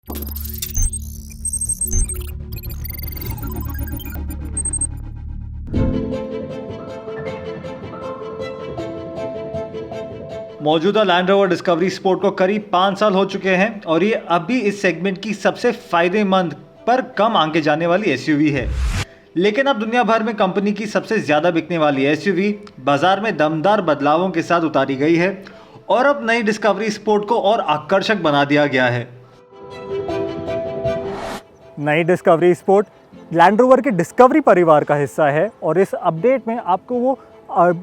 मौजूदा land rover discovery sport को करीब 5 साल हो चुके हैं और ये अभी इस सेगमेंट की सबसे फायदेमंद पर कम आंके जाने वाली एसयूवी है। लेकिन अब दुनिया भर में कंपनी की सबसे ज़्यादा बिकने वाली एसयूवी बाजार में दमदार बदलावों के साथ उतारी गई है और अब नई डिस्कवरी स्पोर्ट को और आकर्षक बना दिया गया है। नई डिस्कवरी स्पोर्ट लैंड रोवर के डिस्कवरी परिवार का हिस्सा है और इस अपडेट में आपको वो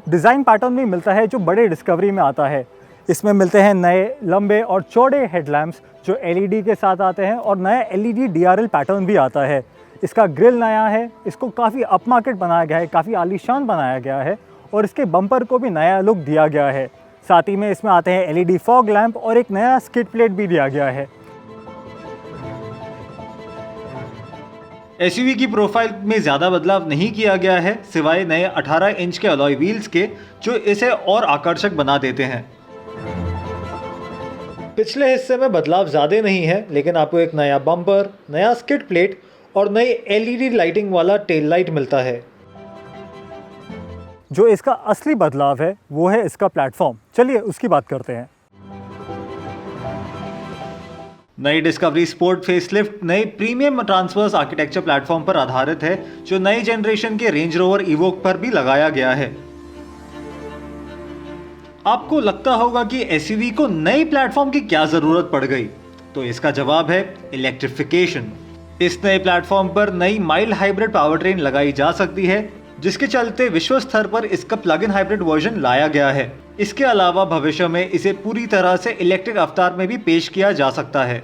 डिज़ाइन पैटर्न भी मिलता है जो बड़े डिस्कवरी में आता है। इसमें मिलते हैं नए लंबे और चौड़े हेडलैम्प्स जो एलईडी के साथ आते हैं और नया एलईडी डीआरएल पैटर्न भी आता है। इसका ग्रिल नया है, इसको काफ़ी अपमार्केट बनाया गया है, काफ़ी आलीशान बनाया गया है और इसके बम्पर को भी नया लुक दिया गया है। साथ ही में इसमें आते हैं एलईडी फॉग लैंप और एक नया स्किड प्लेट भी दिया गया है। एसयूवी की प्रोफाइल में ज़्यादा बदलाव नहीं किया गया है सिवाय नए 18 इंच के अलॉय व्हील्स के जो इसे और आकर्षक बना देते हैं। पिछले हिस्से में बदलाव ज़्यादा नहीं है लेकिन आपको एक नया बम्पर, नया स्किड प्लेट और नई एलईडी लाइटिंग वाला टेल लाइट मिलता है। जो इसका असली बदलाव है वो है इसका प्लेटफॉर्म। चलिए उसकी बात करते हैं। नई डिस्कवरी स्पोर्ट फेसलिफ्ट नए प्रीमियम ट्रांसवर्स आर्किटेक्चर प्लेटफॉर्म पर आधारित है जो नई जनरेशन के रेंज रोवर इवोक पर भी लगाया गया है। आपको लगता होगा कि एसयूवी को नई प्लेटफॉर्म की क्या जरूरत पड़ गई, तो इसका जवाब है इलेक्ट्रिफिकेशन। इस नए प्लेटफॉर्म पर नई माइल्ड हाइब्रिड पावरट्रेन लगाई जा सकती है जिसके चलते विश्व स्तर पर इसका प्लग इन हाइब्रिड वर्जन लाया गया है। इसके अलावा भविष्य में इसे पूरी तरह से इलेक्ट्रिक अवतार में भी पेश किया जा सकता है।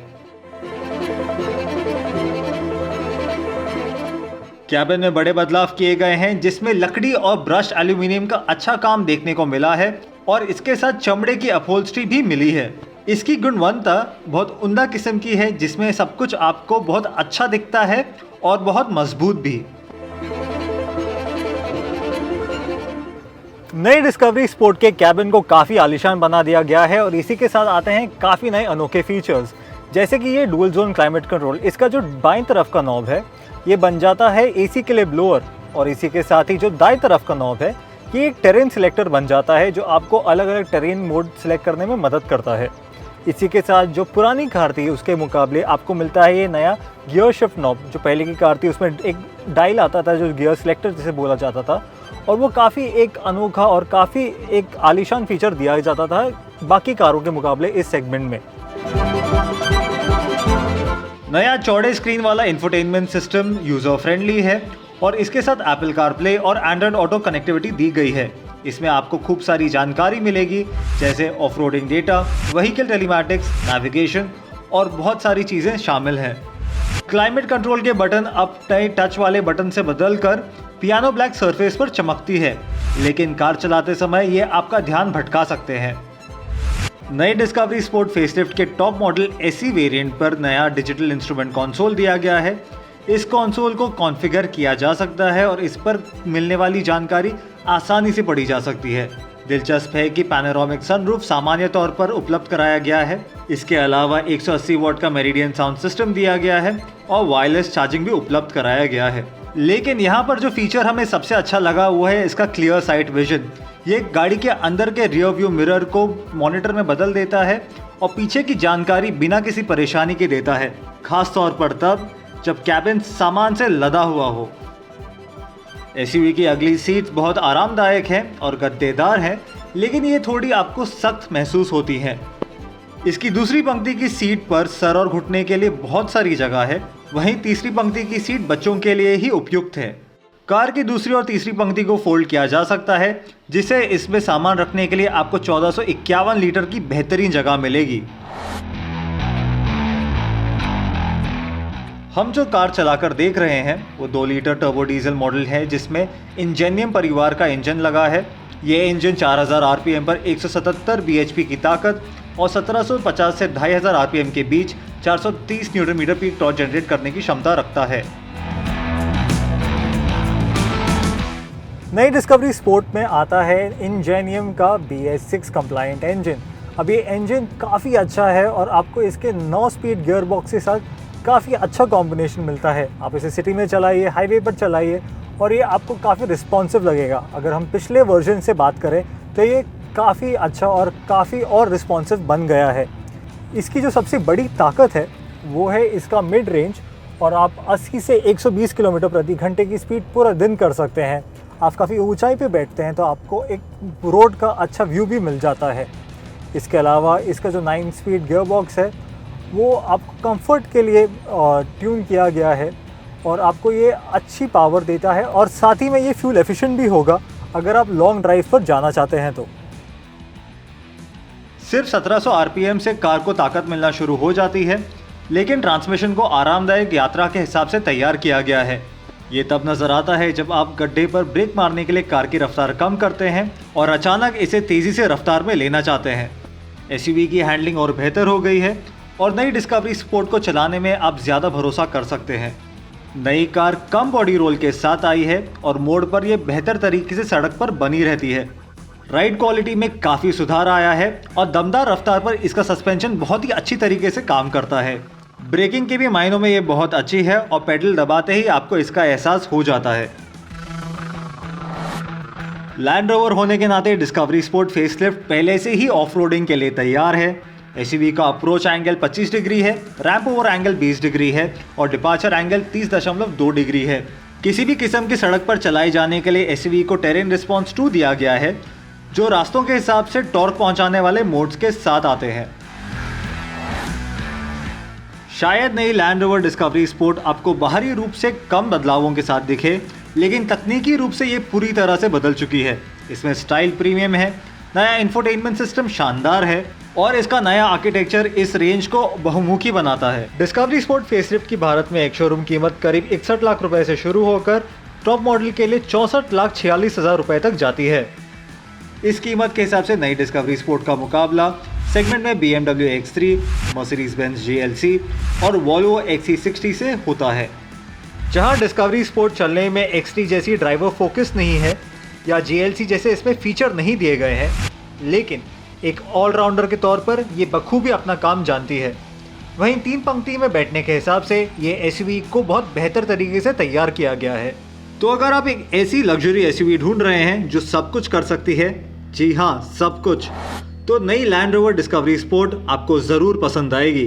कैबिन में बड़े बदलाव किए गए हैं जिसमें लकड़ी और ब्रश एल्यूमिनियम का अच्छा काम देखने को मिला है और इसके साथ चमड़े की अपहोल्स्ट्री भी मिली है। इसकी गुणवत्ता बहुत उम्दा किस्म की है जिसमें सब कुछ आपको बहुत अच्छा दिखता है और बहुत मजबूत भी। नई डिस्कवरी स्पोर्ट के कैबिन को काफ़ी आलीशान बना दिया गया है और इसी के साथ आते हैं काफ़ी नए अनोखे फीचर्स, जैसे कि ये डुअल जोन क्लाइमेट कंट्रोल। इसका जो बाईं तरफ का नॉब है ये बन जाता है एसी के लिए ब्लोअर और इसी के साथ ही जो दाईं तरफ का नॉब है ये एक टेरेन सिलेक्टर बन जाता है जो आपको अलग अलग टेरेन मोड सिलेक्ट करने में मदद करता है। इसी के साथ जो पुरानी कार थी उसके मुकाबले आपको मिलता है ये नया गियर शिफ्ट नॉब। जो पहले की कार थी उसमें एक डायल आता था जो गियर सिलेक्टर जिसे बोला जाता था और वो काफ़ी एक अनोखा और काफ़ी एक आलीशान फीचर दिया जाता था बाकी कारों के मुकाबले इस सेगमेंट में। नया चौड़े स्क्रीन वाला इंफोटेनमेंट सिस्टम यूजर फ्रेंडली है और इसके साथ एप्पल कारप्ले और एंड्रॉइड ऑटो कनेक्टिविटी दी गई है। इसमें आपको खूब सारी जानकारी मिलेगी जैसे off roading data, vehicle telematics, navigation और बहुत सारी चीज़ें शामिल हैं। क्लाइमेट कंट्रोल के बटन अब नए टच वाले बटन से बदलकर पियानो ब्लैक सरफेस पर चमकती है, लेकिन कार चलाते समय ये आपका ध्यान भटका सकते हैं। नई डिस्कवरी स्पोर्ट फेसलिफ्ट के टॉप मॉडल एसी वेरिएंट पर नया डिजिटल इंस्ट्रूमेंट कंसोल दिया गया है। इस कंसोल को कॉन्फ़िगर किया जा सकता है और इस पर मिलने वाली जानकारी आसानी से पढ़ी जा सकती है। दिलचस्प है कि पैनोरामिक सनरूफ सामान्य तौर पर उपलब्ध कराया गया है। इसके अलावा 180 वॉट का मेरिडियन साउंड सिस्टम दिया गया है और वायरलेस चार्जिंग भी उपलब्ध कराया गया है। लेकिन यहाँ पर जो फीचर हमें सबसे अच्छा लगा वो है इसका क्लियर साइट विजन। ये गाड़ी के अंदर के रियर व्यू मिरर को मॉनिटर में बदल देता है और पीछे की जानकारी बिना किसी परेशानी के देता है, खास तौर पर तब जब कैबिन सामान से लदा हुआ हो। एसयूवी की अगली सीट बहुत आरामदायक है और गद्देदार है, लेकिन ये थोड़ी आपको सख्त महसूस होती हैं। इसकी दूसरी पंक्ति की सीट पर सर और घुटने के लिए बहुत सारी जगह है, वहीं तीसरी पंक्ति की सीट बच्चों के लिए ही उपयुक्त है। कार की दूसरी और तीसरी पंक्ति को फोल्ड किया जा सकता है जिससे इसमें सामान रखने के लिए आपको 1451 लीटर की बेहतरीन जगह मिलेगी। हम जो कार चलाकर देख रहे हैं वो 2 लीटर टर्बो डीजल मॉडल है जिसमें इंजेनियम परिवार का इंजन लगा है। ये इंजन 4000 आरपीएम पर 177 बीएचपी की ताकत और 1750 से 2500 आरपीएम के बीच 430 newton metre peak torque generate करने की क्षमता रखता है। नई डिस्कवरी स्पोर्ट में आता है इंजेनियम का BS6 कंप्लायंट इंजन। अब ये इंजन काफ़ी अच्छा है और आपको इसके 9 स्पीड गियर बॉक्स के साथ काफ़ी अच्छा कॉम्बिनेशन मिलता है। आप इसे सिटी में चलाइए, हाईवे पर चलाइए और ये आपको काफ़ी रिस्पॉन्सिव लगेगा। अगर हम पिछले वर्जन से बात करें तो ये काफ़ी अच्छा और काफ़ी और रिस्पॉन्सिव बन गया है। इसकी जो सबसे बड़ी ताकत है वो है इसका मिड रेंज, और आप 80 से 120 किलोमीटर प्रति घंटे की स्पीड पूरा दिन कर सकते हैं। आप काफ़ी ऊंचाई पे बैठते हैं तो आपको एक रोड का अच्छा व्यू भी मिल जाता है। इसके अलावा इसका जो 9 स्पीड गियर बॉक्स है वो आपको कंफर्ट के लिए ट्यून किया गया है और आपको ये अच्छी पावर देता है, और साथ ही में ये फ्यूल एफिशिएंट भी होगा अगर आप लॉन्ग ड्राइव पर जाना चाहते हैं तो। सिर्फ 1700 आरपीएम से कार को ताकत मिलना शुरू हो जाती है, लेकिन ट्रांसमिशन को आरामदायक यात्रा के हिसाब से तैयार किया गया है। ये तब नजर आता है जब आप गड्ढे पर ब्रेक मारने के लिए कार की रफ्तार कम करते हैं और अचानक इसे तेजी से रफ्तार में लेना चाहते हैं। एसयूवी की हैंडलिंग और बेहतर हो गई है और नई डिस्कवरी स्पोर्ट को चलाने में आप ज़्यादा भरोसा कर सकते हैं। नई कार कम बॉडी रोल के साथ आई है और मोड़ पर यह बेहतर तरीके से सड़क पर बनी रहती है। राइड क्वालिटी में काफ़ी सुधार आया है और दमदार रफ्तार पर इसका सस्पेंशन बहुत ही अच्छी तरीके से काम करता है। ब्रेकिंग के भी मायनों में ये बहुत अच्छी है और पेडल दबाते ही आपको इसका एहसास हो जाता है। लैंड रोवर होने के नाते डिस्कवरी स्पोर्ट फेसलिफ्ट पहले से ही ऑफ रोडिंग के लिए तैयार है। एसयूवी का अप्रोच एंगल 25 डिग्री है, रैंप ओवर एंगल 20 डिग्री है और डिपार्चर एंगल 30.2 डिग्री है। किसी भी किस्म की सड़क पर चलाई जाने के लिए एसयूवी को टेरेन रिस्पॉन्स 2 दिया गया है, जो रास्तों के हिसाब से टॉर्क पहुंचाने वाले मोड्स के साथ आते हैं। शायद नई लैंड रोवर डिस्कवरी स्पोर्ट आपको बाहरी रूप से कम बदलावों के साथ दिखे, लेकिन तकनीकी रूप से ये पूरी तरह से बदल चुकी है। इसमें स्टाइल प्रीमियम है, नया इंफोटेनमेंट सिस्टम शानदार है और इसका नया आर्किटेक्चर इस रेंज को बहुमुखी बनाता है। डिस्कवरी स्पोर्ट फेसलिफ्ट की भारत में एक शोरूम कीमत करीब 61 लाख रुपए से शुरू होकर टॉप मॉडल के लिए 64,46,000 रुपए तक जाती है। इस कीमत के हिसाब से नई डिस्कवरी स्पोर्ट का मुकाबला सेगमेंट में BMW X3, Mercedes Benz GLC और वॉल्वो XC60 से होता है। जहां डिस्कवरी स्पोर्ट चलने में X3 जैसी ड्राइवर फोकस नहीं है या GLC जैसे इसमें फीचर नहीं दिए गए हैं, लेकिन एक ऑलराउंडर के तौर पर ये बखूबी अपना काम जानती है। वहीं 3 पंक्ति में बैठने के हिसाब से ये एसयूवी को बहुत बेहतर तरीके से तैयार किया गया है। तो अगर आप एक ऐसी लग्जरी एसयूवी ढूंढ रहे हैं जो सब कुछ कर सकती है, जी हाँ सब कुछ, तो नई लैंड रोवर डिस्कवरी स्पोर्ट आपको ज़रूर पसंद आएगी।